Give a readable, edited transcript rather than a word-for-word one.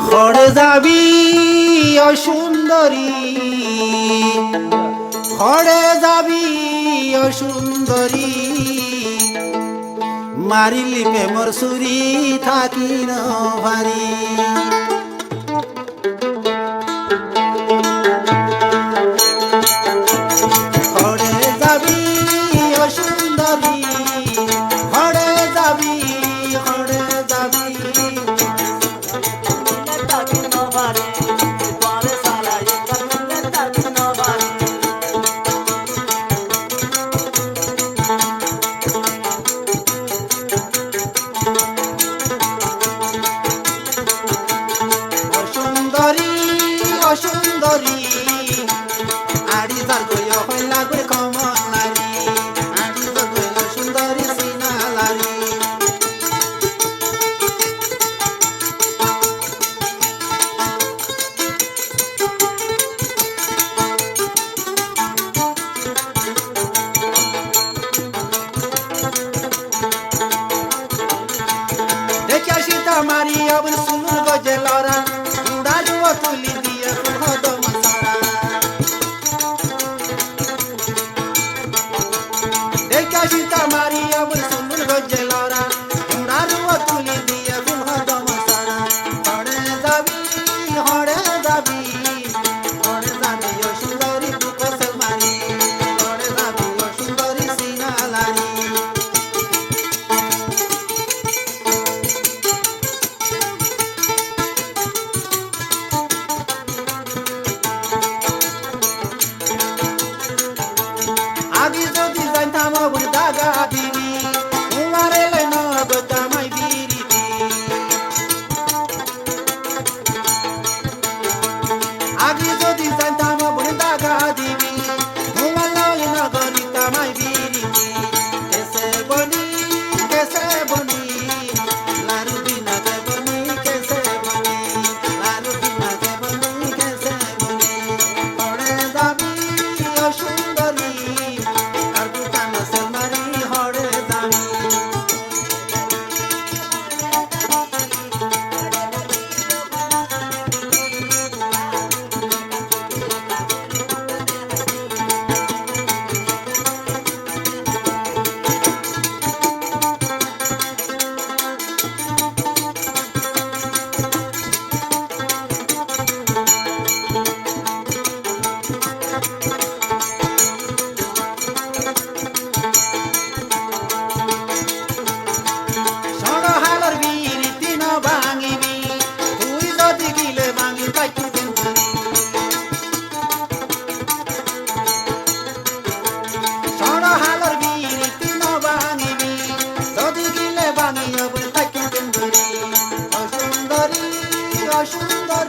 খড়ে যাবি অসুন্দরী, খড়ে যাবি অসুন্দরী, মারিলি প্রেমর সুরি থাকি ন ভারি। খড়ে যাবি অসুন্দরী, খড়ে যাবি, খড়ে যাবি, অসুন্দরী অসুন্দরী, আড়ি যার গয় হইলা গয় কমলারি, আড়ি যার গয় সুন্দরী সিনালারি। দেখি আসিতা মারি আবার সুন্দর গজে লড়া, উড়া জুয়া তুলি দিয়ে হদম সারা। দেখি আসিতা মারি আবার সুন্দর গজে লড়া, উড়া জুয়া তুলি দিয়ে হদম সারা। হড়ে যাবি, হড়ে যাবি, হড়ে যাবি ও সুন্দরী বুকস মারি, হড়ে যাবি ও সুন্দরী সিনালারি। আদি যদি জানতাম ওর দাগা দিবি, তোমার এলে নগদামাই বিরিবি। আদি যদি জানতাম ওর দাগা দিবি, তোমার লই নগরিতামাই বিরিবি। কেসে বনি, কেসে বনি, লারু বিনা কে বনি, কেসে বনি, লারু বিনা কে বনি, কেসে বনি। হড়ে যাবি ও সুন্দরী, আর বুকান সেলমারি, হড়ে যাবি। সরহালার বিরিতি ন ভাঙিবি, তুই যদি গিলে ভাঙি পাইতু কিন্তু। সরহালার বিরিতি ন ভাঙিবি, যদি গিলে ভাঙি অবর পাইতু কিন্তু। অসুন্দরী অসুন্দরী,